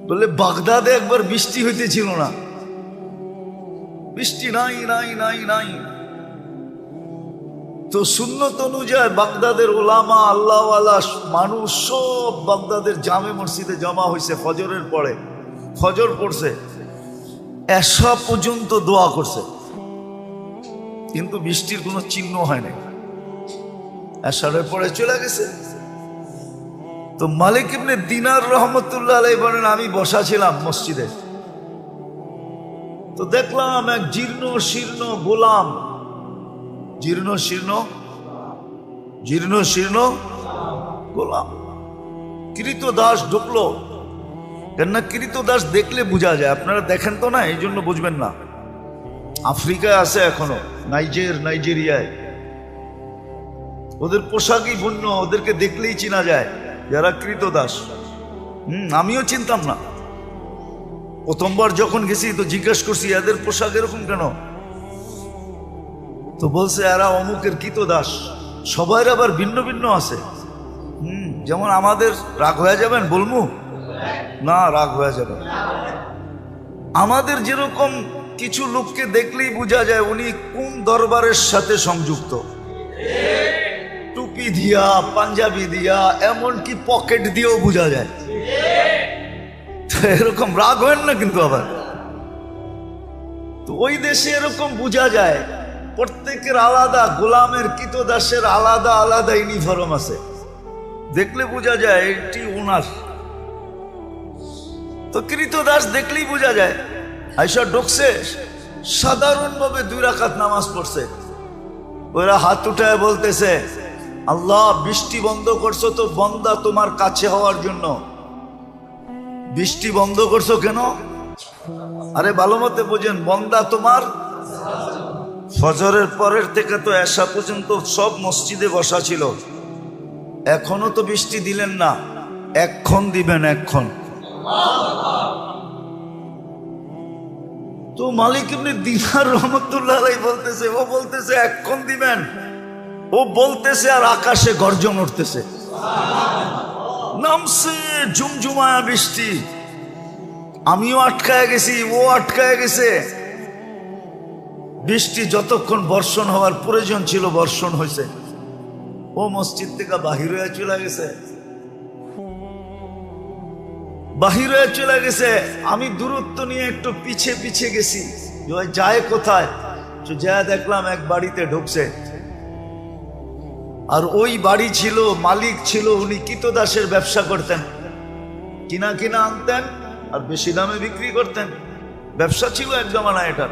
বলে বাগদাদে একবার বৃষ্টি হইতেছিল না, বৃষ্টি নাই নাই নাই নাই। তো সুন্নত অনুযায়ী বাগদাদের ওলামা আল্লাহওয়ালা মানুষ সব বাগদাদের জামে মসজিদে জমা হয়েছে। ফজরের পরে ফজর পড়ছে, এশা পর্যন্ত দোয়া করছে, কিন্তু বৃষ্টির কোনো চিহ্ন হয় নাই। এশারের পরে চলে গেছে। তো মালিক ইবনে দিনার রহমতুল্লাহ আলাইহি বলেন, আমি বসা ছিলাম মসজিদে, তো দেখলাম এক জীর্ণ শীর্ণ গোলাম, জীর্ণ শীর্ণ গোলাম কৃতদাস ঢুকলো। কেননা কৃতদাস দেখলে বোঝা যায়, আপনারা দেখেন তো না, এই জন্য বুঝবেন না। আফ্রিকায় আছে এখনো, নাইজেরিয়ায় ওদের পোশাকই ভিন্ন, ওদেরকে দেখলেই চেনা যায় যারা কৃতদাস। আমিও চিনতাম না, প্রথমবার যখন গেছি তো জিজ্ঞেস করছি এদের পোশাক এরকম কেন, তো বলছে এরা অমুকের কৃতদাস। সবাই আবার ভিন্ন ভিন্ন আছে। যেমন আমাদের রাগ হয়ে যাবেন বলমু না, রাগ হয়ে যাবে। আমাদের যেরকম কিছু লোককে দেখলেই বোঝা যায় উনি কোন দরবারের সাথে সংযুক্ত, টুপি দিয়া, পাঞ্জাবি দিয়া, এমনকি পকেট দিয়েও বোঝা যায়। তো এরকম রাগ হয় না কিন্তু আবার। তো ওই দেশে এরকম বোঝা যায়, প্রত্যেকের আলাদা, গোলামের কৃতদাসের আলাদা আলাদা ইউনিফর্ম আছে, দেখলে বোঝা যায় এটি ওনার। তো কৃতদাস দেখলেই বোঝা যায়। আইসা ঢুকছে, সাধারণভাবে 2 রাকাত নামাজ পড়ছে। ওরা হাত উঠায় বলতেছে, আল্লাহ বৃষ্টি বন্ধ করছো তো বন্দা তোমার কাছে হওয়ার জন্য। বৃষ্টি বন্ধ করছো কেন? আরে ভালো মতে বোঝেন, বন্দা তোমার। ফজরের পরের থেকে তো এশা পর্যন্ত সব মসজিদে বসা ছিল, এখনো তো বৃষ্টি দিলেন না, এক্ষণ দিবেন, এক্ষণ। তো মালিক ইবনে দিনার রহমতুল্লাহ আলাইহি বলতেছে, ও বলতেছে এক্ষণ দিবেন, ও বলতেছে আর আকাশে গর্জন উঠতেছে, নামছে ঝুমঝুমায়া বৃষ্টি। আমিও আটকায় গেছি, ও আটকায় গেছে। বৃষ্টি যতক্ষণ বর্ষণ হওয়ার প্রয়োজন ছিল বর্ষণ হয়েছে। ও মসজিদ থেকে বাহির হয়ে চলে গেছে, বাহির হয়ে চলে গেছে। আমি দূরত্ব নিয়ে একটু পিছে পিছে গেছি, যায় কোথায়, যা দেখলাম এক বাড়িতে ঢুকছে। আর ওই বাড়ি ছিল, মালিক ছিল, উনি কৃতদাসের ব্যবসা করতেন, কিনা কিনা আনতেন আর বেশি দামে বিক্রি করতেন। ব্যবসা ছিল এক জমানা এটার।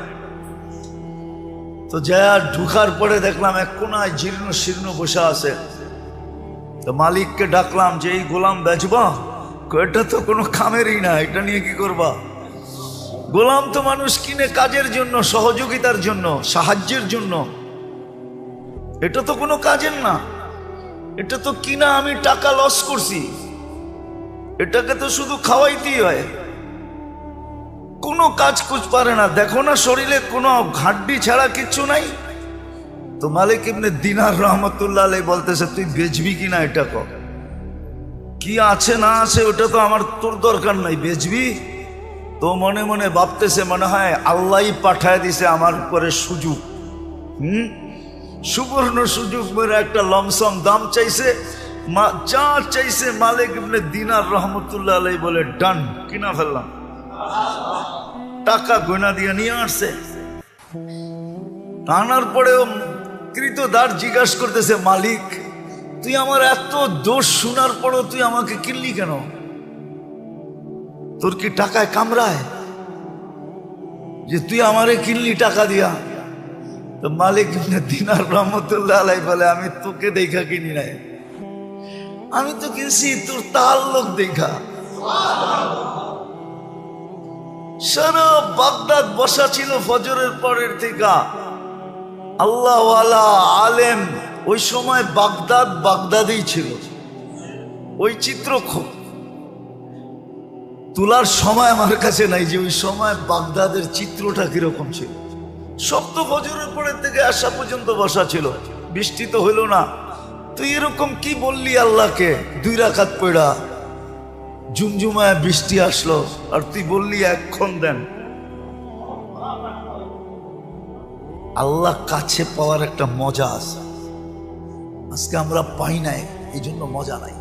তো যা ঢুকার পরে দেখলাম এক কোনায় জীর্ণ শীর্ণ বসে আছে। তো মালিককে ডাকলাম যে এই গোলাম বেচবা? এটা তো কোনো কামেরই না, এটা নিয়ে কি করবা? গোলাম তো মানুষ কিনে কাজের জন্য, সহযোগিতার জন্য, সাহায্যের জন্য, এটা তো কোনো কাজের না। এটা তো কিনা আমি টাকা লস করছি, এটাকে তো শুধু খাওয়াইতেই হয়, কোনো কাজ কুছ পারে না। দেখো না শরীরে কোনো হাড্ডি ছাড়া কিচ্ছু নাই। তো মালিক ইবনে দিনার রহমতুল্লাহ আলাইহি বলতেছে, তুই বেচবি কিনা এটা কর, কি আছে না আছে ওটা তো আমার তোর দরকার নাই, বেচবি? তো মনে মনে ভাবতেছে, মনে হয় আল্লাহই পাঠায় দিছে আমার উপরে সুযোগ, সুবর্ণ সুযোগ মেরে একটা লমসম দাম চাইছে, যা চাইছে মালিক ইবনে দিনার রহমতুল্লাহ আলাইহি বলে ডান, কিনা ফেললাম। টাকা গয়না দিয়ে নিয়ে আসছে। আনার পরেও কৃতদাস জিজ্ঞাসা করতেছে, মালিক তুই আমার এত দোষ শোনার পরও তুই আমাকে কিনলি কেন? তোর কি টাকায় কামড়ায় যে তুই আমারে কিনলি টাকা দিয়া? তো মালিক ইবনে দিনার রহমতুল্লাহ আলাইহি বলে, আমি তোকে দেখা কিনি নাই, আমি তো কিনছি তোর তাআল্লুক দেখা। সারা বাগদাদ বসা ছিল ফজরের পরের থেকে আল্লাহওয়ালা আলেম। ওই সময় বাগদাদেই ছিল। ওই চিত্র তোলার সময় আমার কাছে নাই যে ওই সময় বাগদাদের চিত্রটা কিরকম ছিল। সব তো ফজরের পরের থেকে আসা পর্যন্ত বসা ছিল, বৃষ্টি তো হইল না। তুই এরকম কি বললি আল্লাহকে 2 রাকাত পড়া? জুমজুমায় বৃষ্টি আসলো আর তুই বললি এক্ষণ দেন। আল্লাহ কাছে পাওয়ার একটা মজা আছে, আজকে আমরা পাই নাই, এই জন্য মজা নাই,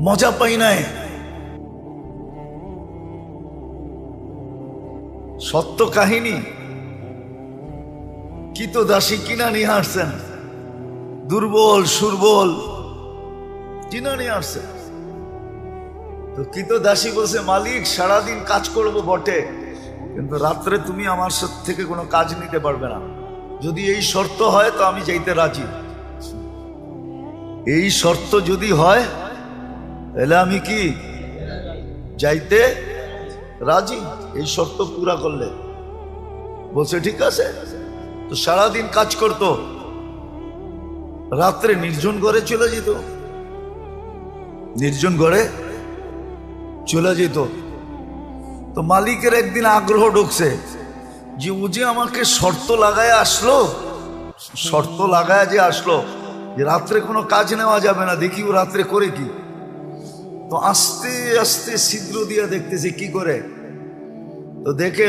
মজা পাই নাই। সত্য কাহিনী, কৃতদাসী কিনা নিয়ে আসছেন, দুর্বল সুর্বল কিনা নিয়ে আসছেন। তো কৃতদাসী বলছে, মালিক সারাদিন কাজ করব বটে, কিন্তু রাত্রে তুমি আমার থেকে কোনো কাজ নিতে পারবে না। যদি এই শর্ত হয় তো আমি যাইতে রাজি। এই শর্ত যদি হয় তাহলে আমি কি যাইতে রাজি, এই শর্ত পুরা করলে। বলছে ঠিক আছে। তো সারাদিন কাজ করত, রাত্রে নির্জন ঘরে চলে যেত, নির্জন ঘরে চলে যেত। তো মালিকের একদিন আগ্রহ ঢুকছে যে ও যে আমাকে শর্ত লাগায় আসলো, শর্ত লাগায় যে আসলো যে রাত্রে কোনো কাজ নেওয়া যাবে না, দেখি ও রাত্রে করে কি। তো আস্তে আস্তে ছিদ্র দিয়ে দেখতেছে কি করে। তো দেখে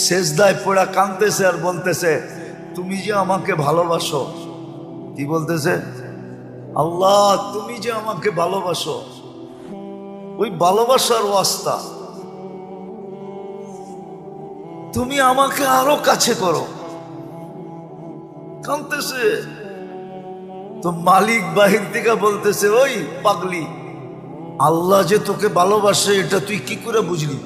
সেজদায় পড়া কাঁদতেছে আর বলতেছে, তুমি যে আমাকে ভালোবাসো। কি বলতেছে? আল্লাহ তুমি যে আমাকে ভালোবাসো, ওই ভালোবাসার ওয়াস্তা তুমি আমাকে আরো কাছে করো। কাঁদতেছে। তো মালিক বাহির থেকে বলতেছে, ওই পাগলি, আল্লাহ যে তোকে ভালোবাসে এটা তুই কি করে বুঝলি?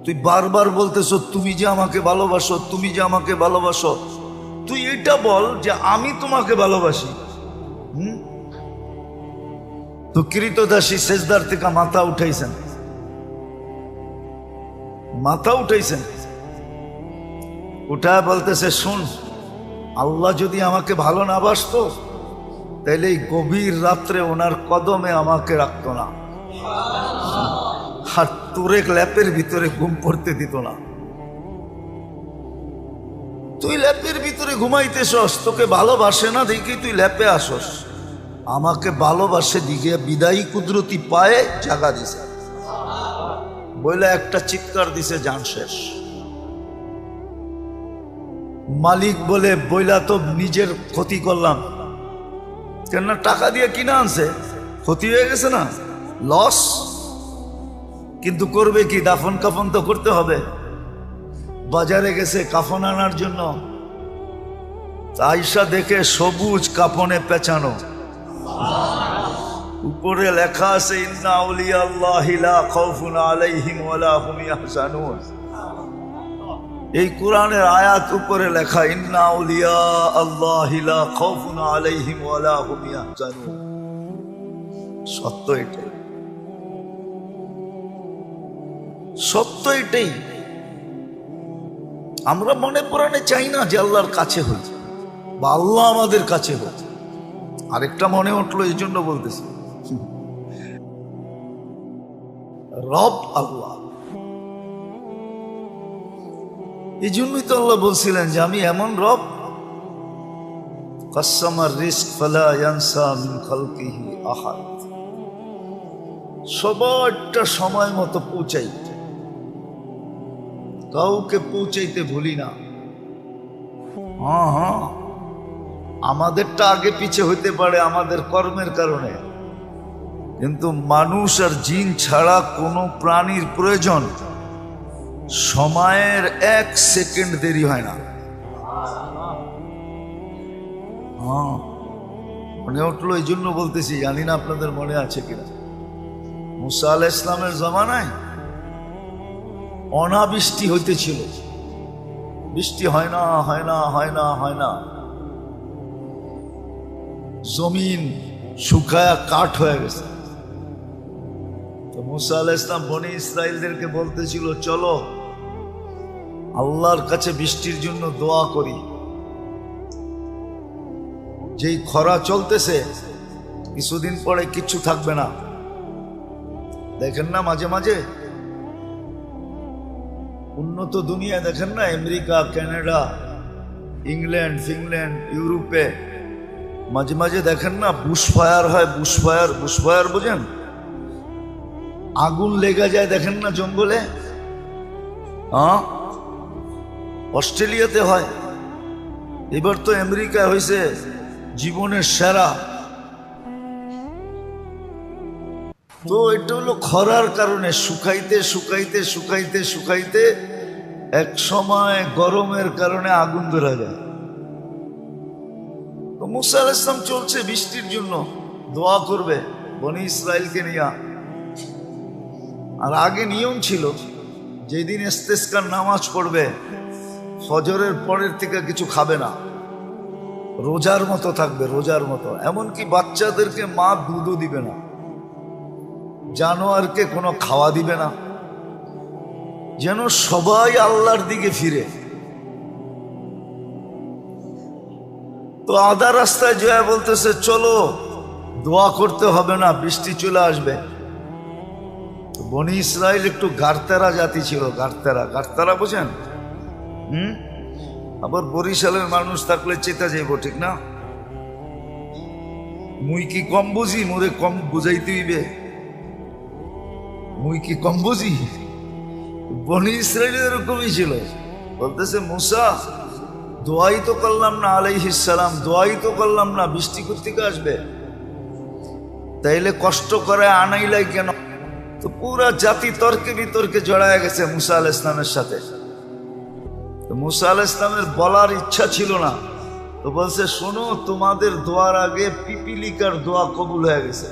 তুই বারবার বলতেছো তুমি যে আমাকে ভালোবাসো, তুমি যে আমাকে ভালোবাসো, তুই এটা বল যে আমি তোমাকে ভালোবাসি। তো কৃতদাসী সেজদার থেকে মাথা উঠাইছেন, মাথা উঠাইছেন, উঠায় বলতেছে, শুন, আল্লাহ যদি আমাকে ভালো না বাসতো তাইলে এই গভীর রাত্রে ওনার কদমে আমাকে রাখতো না, আর তোরে ল্যাপের ভিতরে ঘুম পড়তে দিত না। তুই ল্যাপের ভিতরে ঘুমাইতেছস, তোকে ভালোবাসে না দেখি তুই ল্যাপে আসস, আমাকে ভালোবাসে দিকে বিদায়ী কুদরতি পায়ে জাগা দিছে বইলে একটা চিৎকার দিছে, জান শেষ। মালিক বলে, বইলা তো নিজের ক্ষতি করলাম, কেননা টাকা দিয়ে কিনা আনছে, ক্ষতি হয়ে গেছে না, লস। কিন্তু করবে কি, দাফন কাফন তো করতে হবে। বাজারে গেছে কাফন আনার জন্য, আয়সা দেখে সবুজ কাফনে পেঁচানো, উপরে লেখা আছে ইন্না আউলিয়া আল্লাহি লা খাউফুন আলাইহিম ওয়ালা হুম ইয়াহজানুন। এই কোরআনের আয়াত উপরে লেখা ইন্না আউলিয়া আল্লাহি লা খাউফুন আলাইহিম ওয়ালা হুম ইয়াহজানুন। সত্য এটাই, সত্য এটাই। আমরা মনে প্রাণে চাই না যে আল্লাহর কাছে হই বা আল্লাহ আমাদের কাছে হোক। আরেকটা মনে উঠলো, এই জন্য বলতেছি, রব আল্লাহ। এই জন্যই তো আল্লাহ বলছিলেন যে আমি এমন রব, কাসসামার রিজক ফালা ইয়ানসা মিন খালকিহি আহাদ, সবারটা সময় মতো পৌঁছাই, কাউকে পৌঁছাইতে ভুলি না। হ্যাঁ হ্যাঁ, আমাদেরটা আগে পিছে হইতে পারে আমাদের কর্মের কারণে, কিন্তু মানুষ আর জিন ছাড়া কোনো প্রাণীর প্রয়োজন সময়ের 1 সেকেন্ড দেরি হয় না। হ্যাঁ, মনে উঠলো, এই জন্য বলতেছি, জানি না আপনাদের মনে আছে কিনা, মুসা আলাইহিস সালামের জামানায় অনাবৃষ্টি হইতেছিল, বৃষ্টি হয় না হয় না হয় না হয় না, জমিন শুকায়া কাঠ হয়ে গেছে। তো মুসা আলাইহিস সালাম বনি ইসরাইলদেরকে বলতেছিল, চলো আল্লাহর কাছে বৃষ্টির জন্য দোয়া করি। যেই খরা চলতেছে, কিছুদিন পরে কিচ্ছু থাকবে না। দেখেন না মাঝে মাঝে উন্নত দুনিয়া, দেখেন না আমেরিকা, কানাডা, ইংল্যান্ড, ফিনল্যান্ড, ইউরোপে মাঝে মাঝে দেখেন না বুশ ফায়ার হয়, বুশ ফায়ার, বুশ ফায়ার বোঝেন? আগুন লেগে যায়, দেখেন না জঙ্গলে? হ্যাঁ, অস্ট্রেলিয়াতে হয়, এবার তো আমেরিকায় হয়েছে জীবনের সেরা। তো এটা হলো খরার কারণে, শুকাইতে শুকাইতে শুকাইতে শুকাইতে এক সময় গরমের কারণে আগুন ধরা যায়। তো মুসা আলাইহিস সালাম চলছে বৃষ্টির জন্য, দোয়া করবে বনি ইসরাইলকে নিয়ে। আর আগে নিয়ম ছিল, যেদিন ইস্তেসকার নামাজ পড়বে ফজরের পরের থেকে কিছু খাবে না, রোজার মতো থাকবে, রোজার মতো। এমনকি বাচ্চাদেরকে মা দুধও দিবে না, জানোয়ারকে কোনো খাওয়া দিবে না, যেন সবাই আল্লাহর দিকে ফিরে। তো আধা রাস্তায় জয়া বলতেছে, চলো দোয়া করতে হবে না, বৃষ্টি চলে আসবে। বনি ইসরাইল একটু গারতারা জাতি ছিল, গারতারা, গারতারা বুঝেন? আবার বরিশালের মানুষ থাকলে চেতা যাইব, ঠিক না? মুই কি কম বুঝি, মোরে কম বুঝাইতে হইবে? মুই কি কম বুঝি? বনি ইসরাইল এরকমই ছিল। বলতেছে, মুসা দোয়াই তো করলাম না, আলাইহিস সালাম দোয়াই তো করলাম না, বৃষ্টি কোত্থেকে আসবে? তাইলে কষ্ট করে আনাইলাই কেন? তো পুরা জাতি তর্কে বিতর্কে জড়ায় গেছে মুসা আলাইহিস সালামের সাথে। তো মুসা আলাইহিস সালামের বলার ইচ্ছা ছিল না, তো বলছে, শোনো, তোমাদের দোয়ার আগে পিপিলিকার দোয়া কবুল হয়ে গেছে।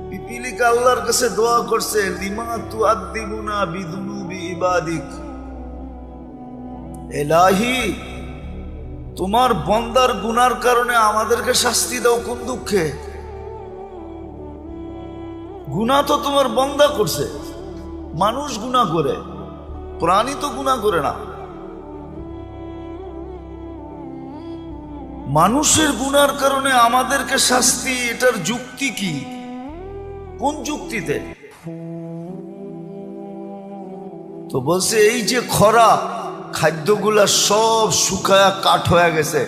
পিপিলিকা আল্লাহর কাছে দোয়া করছে, লিমা তুআদ্দিবুনা বিদুনুবি ইবাদিক, এলাহি তোমার বন্দার গুনার কারণে আমাদেরকে শাস্তি দাও কোন দুঃখে? গুনাহ তো তোমার বন্দা করছে, মানুষ গুনাহ করে, প্রাণী তো গুনাহ করে না। মানুষের গুনার কারণে আমাদেরকে শাস্তি, এটার যুক্তি কি? কোন যুক্তিতে? তো বলছে, এই যে খরা, খাদ্যগুলা সব শুকায়া কাঠ হয়ে গেছে,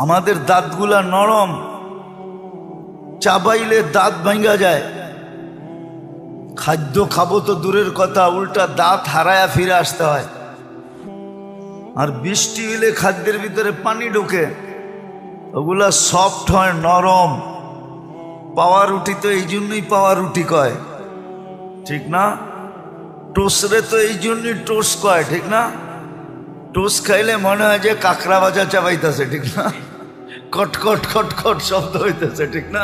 আমাদের দাঁতগুলা নরম, চাবাইলে দাঁত ভাঙ্গা যায়, খাদ্য খাবো তো দূরের কথা, উল্টা দাঁত হারায়া ফিরে আসতে হয়। আর বৃষ্টি হলে খাদ্যের ভিতরে পানি ঢোকে, ওগুলা সফট হয়, নরম। পাওয়া রুটি তো এই জন্যই পাওয়া রুটি কয়, ঠিক না? টোস্টরে তো এই জন্যই টোস্ট কয়, ঠিক না? টোস্ট খাইলে মনে হয় যে কাঁকড়া ভাজা চাবাইতেছে, ঠিক না? কটকট খটখট শব্দ হইতেছে, ঠিক না?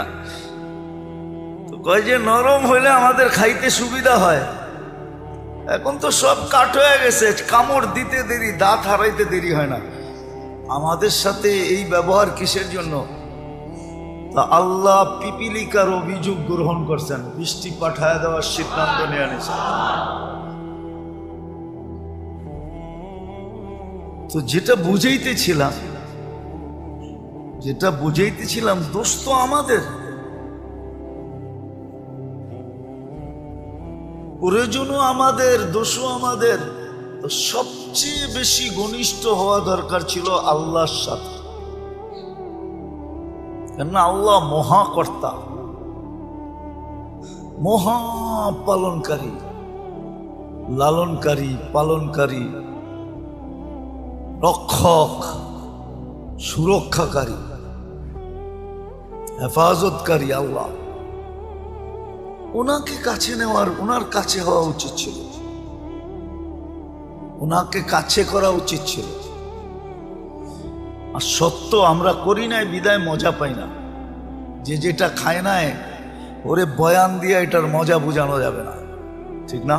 তো কয় যে নরম হইলে আমাদের খাইতে সুবিধা হয়। এখন তো সব কাঠ হয়ে গেছে, কামড় দিতে দেরি, দাঁত হারাইতে দেরি হয় না। আমাদের সাথে এই ব্যবহার কিসের জন্য? তা আল্লাহ পিপিলিকার অভিযোগ গ্রহণ করছেন, বৃষ্টি পাঠায় দেওয়ার সিদ্ধান্ত নিয়ে নিয়েছেন। তো যেটা বুঝাইতেছিলাম দোষ তো আমাদের, প্রয়োজনও আমাদের, দোষও আমাদের। তো সবচেয়ে বেশি ঘনিষ্ঠ হওয়া দরকার ছিল আল্লাহর সাথে, কেননা আল্লাহ মহাকর্তা, মহাপালনকারী, লালনকারী, পালনকারী, রক্ষক, সুরক্ষাকারী, হেফাজতকারী আল্লাহ। ওনাকে কাছে নেওয়ার, ওনার কাছে হওয়া উচিত ছিল, ওনাকে কাছে করা উচিত ছিল। আর সত্য আমরা করি নাই বিদায় মজা পাই না। যে যেটা খায় নাই, ওরে বয়ান দিয়ে এটার মজা বোঝানো যাবে না, ঠিক না?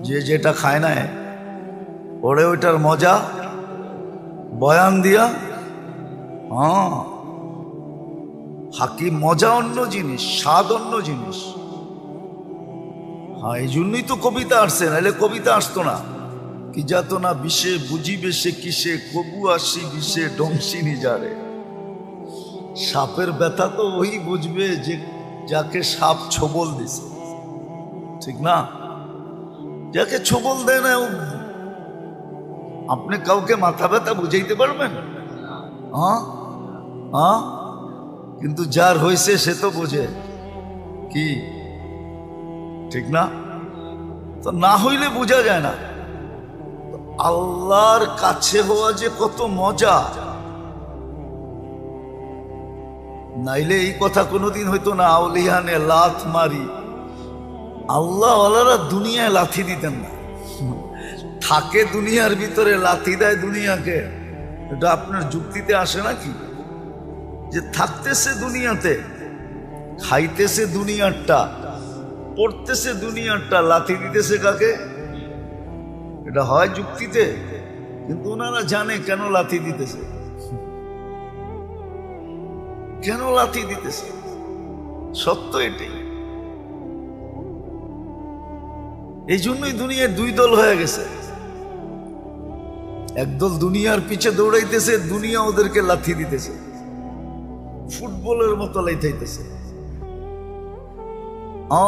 যে যেটা খায় নাই, ওরে ওইটার মজা বয়ান দিয়া, হাকি মজা অন্য জিনিস, স্বাদ অন্য জিনিস। এই জন্যই তো কবিতা আসছে, নাহলে কবিতা আসতো না। কি যাত না বিষে বুঝিবে সে কিসে, কবু আসি বিষে ডংসি নিজারে। সাপের ব্যথা তো ওই বুঝবে যে যাকে সাপ ছোবল দিছে, ঠিক না? যাকে ছোবল দেয় না, আপনি কাউকে মাথা ব্যথা বুঝাইতে পারবেন? কিন্তু যার হয়েছে সে তো বোঝে কি, ঠিক না? তো না হইলে বোঝা যায় না আল্লাহর কাছে হওয়া যে কত মজা। নাইলে এই কথা কোনোদিন হইতো না। আউলিয়ানে লাথ মারি, আল্লাহ ওয়ালারা দুনিয়ায় লাথি দিতেন না। থাকে দুনিয়ার ভিতরে, লাথি দেয় দুনিয়াকে। এটা আপনার যুক্তিতে আসে নাকি? যে থাকতেছে দুনিয়াতে, খাইতেছে দুনিয়ারটা, পড়তেছে দুনিয়ারটা, লাথি দিতেছে কাকে? এটা হয় যুক্তিতে? কিন্তু ওনারা জানে কেন লাথি দিতেছে, কেন লাথি দিতেছে। সত্য এটাই। এই জন্যই দুনিয়ায় দুই দল হয়ে গেছে। একদল দুনিয়ার পিছে দৌড়াইতেছে, দুনিয়া ওদেরকে লাথি দিতেছে, ফুটবলের মতো লাইতাইতেছে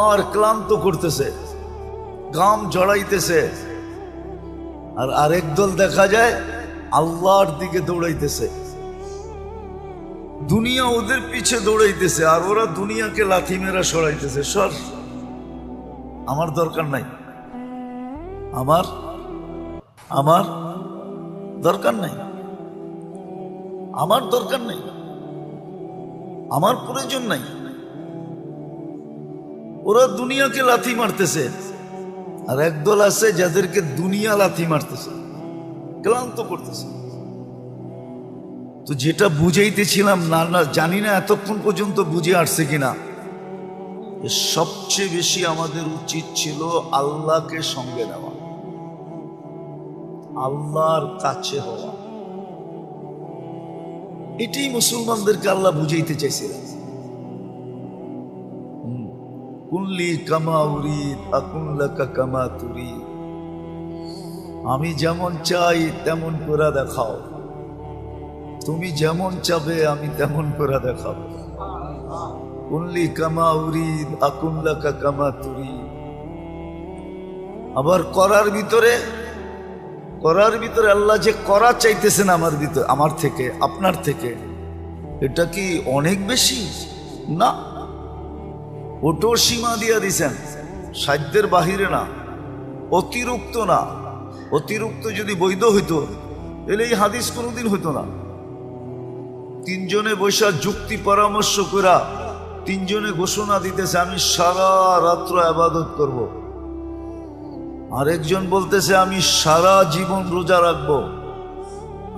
আর ক্লান্ত করতেছে, গাম জড়াইতেছে। আর আরেক দল দেখা যায় আল্লাহর দিকে দৌড়াইতেছে, দুনিয়া ওদের পিছে দৌড়াইতেছে আর ওরা দুনিয়াকে লাথি মেরা সরাইতেছে। সর, আমার দরকার নাই, আমার আমার দরকার নাই, আমার দরকার নাই, আমার প্রয়োজন নাই। ওরা দুনিয়াকে লাথি মারতেছে আর একদল আছে যাদেরকে দুনিয়া লাথি মারতেছে, ক্লান্ত করতেছে। তো যেটা বুঝাইতেছিলাম, না না জানি না এতক্ষণ পর্যন্ত বুঝে আসছে কিনা, সবচেয়ে বেশি আমাদের উচিত ছিল আল্লাহকে সঙ্গে নেওয়া, আল্লাহর কাছে হওয়া। এটাই মুসলমানদেরকে আল্লাহ বুঝাইতে চাইছিলেন। কুল্লি কামা উরিদ আকুন লাকা কামা তুরিদ, আমি যেমন চাই তেমন করে দেখাও, তুমি যেমন চাবে আমি তেমন করে দেখাবো। কুল্লি কামা উরিদ আকুন লাকা কামা তুরিদ। আবার করার ভিতরে আল্লাহ যে করা চাইতেছেন আমার ভিতরে, আমার থেকে, আপনার থেকে, এটা কি অনেক বেশি? না, ওটো সীমা দিয়া দিছেন, সাধ্যের বাহিরে না, অতিরিক্ত না। অতিরিক্ত যদি বৈধ হইতো তাহলে এই হাদিস কোনোদিন হইতো না। তিনজনে বৈশা যুক্তি পরামর্শ করা, তিনজনে ঘোষণা দিতেছে আমি সারা রাত্র ইবাদত করব, আরেকজন বলতেছে আমি সারা জীবন রোজা রাখবো,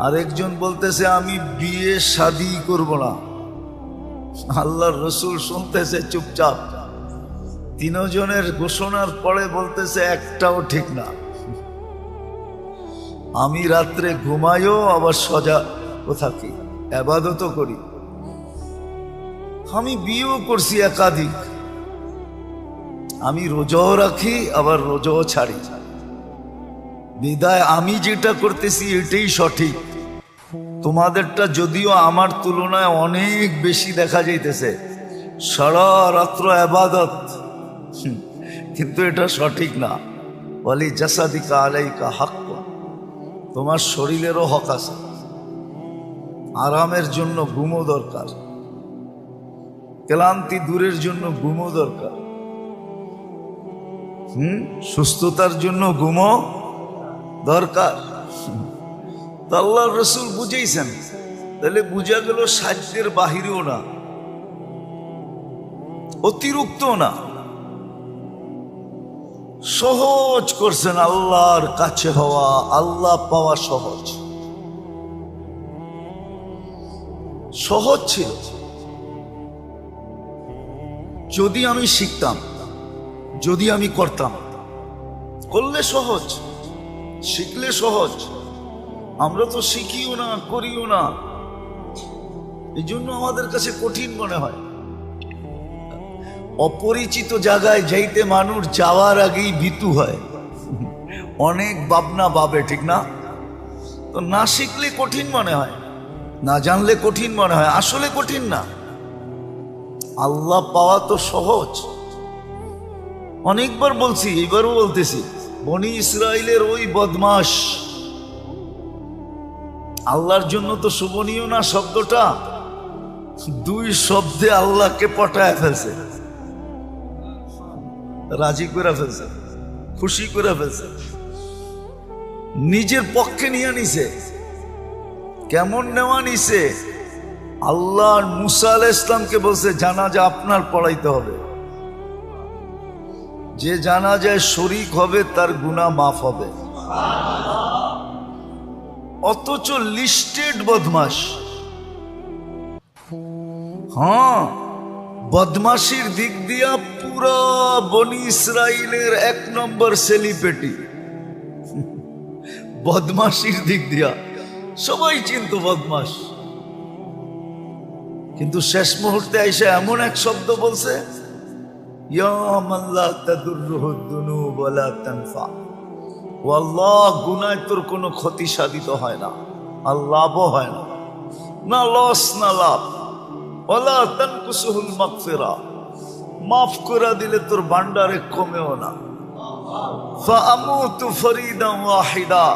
আরেকজন বলতেছে আমি বিয়ে শাদী করব না। আল্লাহর রসুল শুনতেছে চুপচাপ। তিনজনের ঘোষণার পরে বলতেছে একটাও ঠিক না। আমি রাত্রে ঘুমাইও আবার সজাগ থাকি, ইবাদতও করি, আমি বিয়েও করছি একাধিক, আমি রোজাও রাখি আবার রোজাও ছাড়ি। বিদায় আমি যেটা করতেছি এটাই সঠিক। তোমাদেরটা যদিও আমার তুলনায় অনেক বেশি দেখা যাইতেছে, সারা রাত্র ইবাদত, কিন্তু এটা সঠিক না। ওয়ালি জাসাদিকা আলাইকা হাক্ক, তোমার শরীরেরও হক আছে। আরামের জন্য ঘুমও দরকার, ক্লান্তি দূরের জন্য ঘুমও দরকার, সুস্থতার জন্য ঘুমও দরকার। আল্লাহর রসুল বুঝেইছেন। তাহলে বুঝা গেল সাধ্যের বাহিরেও না, অতিরিক্ত না, সহজ করছেন। আল্লাহর কাছে হওয়া, আল্লাহ পাওয়া সহজ, সহজ ছিল। যদি আমি শিখতাম, যদি আমি করতাম, করলে সহজ, শিখলে সহজ। আমরা তো শিখিও না, করিও না, এই জন্য আমাদের কাছে কঠিন মনে হয়। অপরিচিত জায়গায় যাইতে মানুষ যাওয়ার আগেই ভীতু হয়, অনেক ভাবনা ভাবে, ঠিক না? তো না শিখলে কঠিন মনে হয়, না জানলে কঠিন মনে হয়। আসলে কঠিন না, আল্লাহ পাওয়া তো সহজ। অনেকবার বলছি, এবারও বলতেছি, বনি ইসরাইলের ওই বদমাশ, আল্লাহর জন্য তো শোভনীয় না শব্দটা, দুই শব্দে আল্লাহকে পটায় ফেলছে, রাজি করে ফেলছে, খুশি করে ফেলছে, নিজের পক্ষে নিয়ে নিছে। কেমন নেওয়া নিছে? আল্লাহ মুসা আলাইহিস সালামকে বলছে জানাজা আপনার পড়াইতে হবে, যে জানাজায় শরীক হবে তার গুনাহ মাফ হবে। অথচ লিস্টেড বদমাশ, হ্যাঁ, বদমাশির দিক দিয়া পুরো বনি ইসরাইলের 1 নম্বর সেলিব্রিটি। বদমাশির দিক দিয়া সবাই চিনত বদমাশ, কিন্তু শেষ মুহূর্তে এসে এমন এক শব্দ বলছে, ইয়া মান লা তাদুররুহু যুনুব ওয়া লা তানফা। ও আল্লাহ, গুনায় তোর কোনো ক্ষতি সাধিত হয় না, আর লাভও হয় না, না লস না লাভ। ওয়ালা তানকুসুহুল মাগফিরা, মাফ করে দিলে তোর ভান্ডারে কমেও না। ফাআমুতু ফরিদান ওয়াহিদা,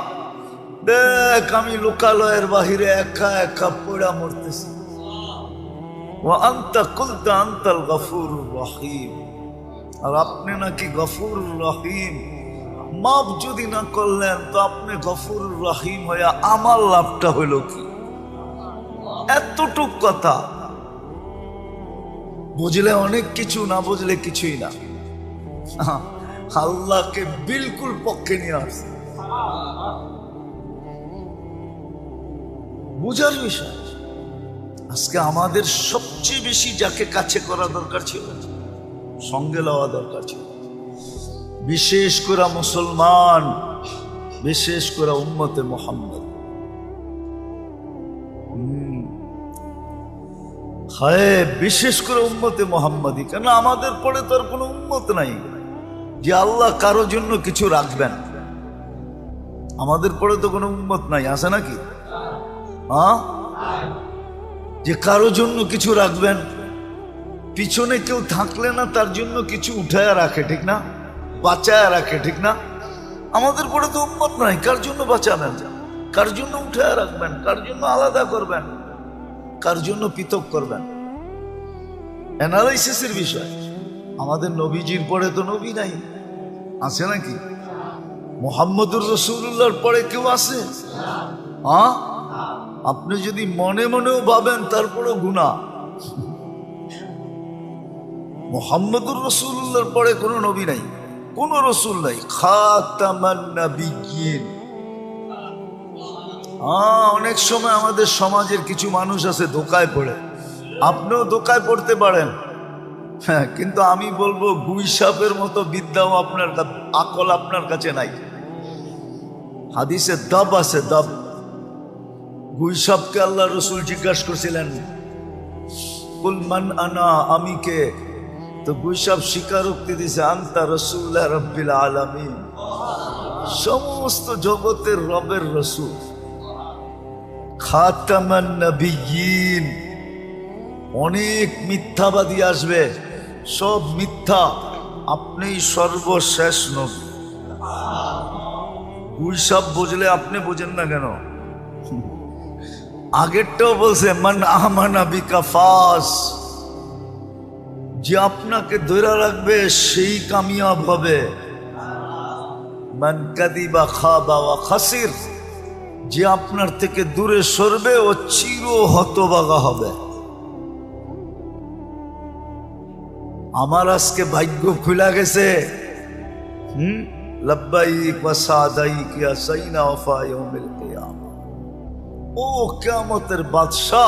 দেখ আমি লোকালয়ের বাহিরে একা একা পড়া মরতেছি। ওয়া আনতা কুলতা আনতাল গফুরুর রহিম, আর আপনি নাকি গফুরুর রহিম। মাফ যদি না করলেন তো আপনি গফুরুর রহিম হইয়া আমার লাভটা হইল কি? এতটুক কথা বুঝলে অনেক কিছু, না বুঝলে কিছুই না। আল্লাহকে বিলকুল পক্ষে নিয়ে আসছে, বুঝার বিষয়। আজকে আমাদের সবচেয়ে বেশি যাকে কাছে করা দরকার ছিল, সঙ্গে লওয়া দরকার ছিল, বিশেষ করে মুসলমান, বিশেষ করে উম্মতে মুহাম্মদ। হায়, বিশেষ করে উম্মতে মুহাম্মাদি। কেন আমাদের পরে তো আর কোনো উম্মত নাই যে আল্লাহ কারো জন্য কিছু রাখবেন। আমাদের পরে তো কোনো উম্মত নাই, আছে নাকি? হ্যাঁ, যে কারো জন্য কিছু রাখবেন। পিছনে কেউ থাকলে না তার জন্য কিছু উঠায় রাখে, ঠিক না? বাঁচায় রাখে, ঠিক না? আমাদের পরে তো উম্মত নাই, কার জন্য বাঁচাবেন, কার জন্য উঠায় রাখবেন, কার জন্য আলাদা করবেন, কার জন্য পৃথক করবেন? অ্যানালাইসিসের বিষয়। আমাদের নবীজির পরে তো নবী নাই, আছে নাকি? মুহাম্মদুর রাসূলুল্লাহর পরে কেউ আছে? হ্যাঁ, আপনি যদি মনে মনেও ভাবেন তারপরেও গুনাহ। মুহাম্মদুর রাসূলুল্লাহর পরে কোনো নবী নাই, কোনো রসুল নাই, খাতামান নাবিয়্যিন। অনেক সময় আমাদের সমাজের কিছু মানুষ আছে ধোকায় পড়ে, আপনিও ধোকায় পড়তে পারেন। হ্যাঁ, কিন্তু আমি বলবো গুই সাপের মতো বিদ্যাও আপনার, আকল আপনার কাছে নাই। হাদিসে দাব আছে, দাব। গুই সাপকে আল্লাহ রসুল জিজ্ঞাসা করছিলেন, কুল মান আনা, আমি কে? তো গুই সাপ স্বীকারোক্তি দিছে, আনতা রাসূলুল্লাহ রাব্বিল আলামিন, সমস্ত জগতের রবের রসুল, খাতামান নাবিয়্যিন। অনেক মিথ্যাবাদী আসবে, সব মিথ্যা, আপনিই সর্বশেষ নবী। গুই সাপ বুঝলে আপনি বোঝেন না কেন? আগেরটাও বলছে, মান আমানা বিকা ফাস, যে আপনাকে ধরে রাখবে সেই কামিয়াব হবে। মান কাদিবা খাবা ওয়া খাসির, যে আপনার থেকে দূরে সরবে ও চির হতভাগা হবে। আমার আজকে ভাগ্য খুলে গেছে। লাব্বাইক ওয়া সাদাইক ইয়া সাইনা ওয়া ইয়াউমিল কিয়ামা। ও কিয়ামতের বাদশা,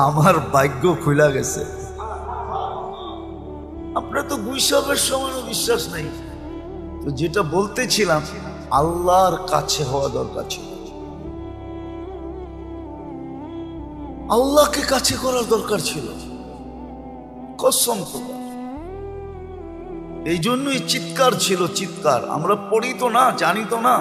আমার ভাগ্য খুলে গেছে। আপনার তো গুই সাপের সমানও বিশ্বাস নেই। তো যেটা বলতেছিলাম, আল্লাহর কাছে হওয়া দরকার ছিল, আল্লাহকে কাছে করার দরকার ছিল, কসম খোদা। এই জন্যই চিৎকার ছিল, চিৎকার। আমরা পড়ি তো না, জানি তো না।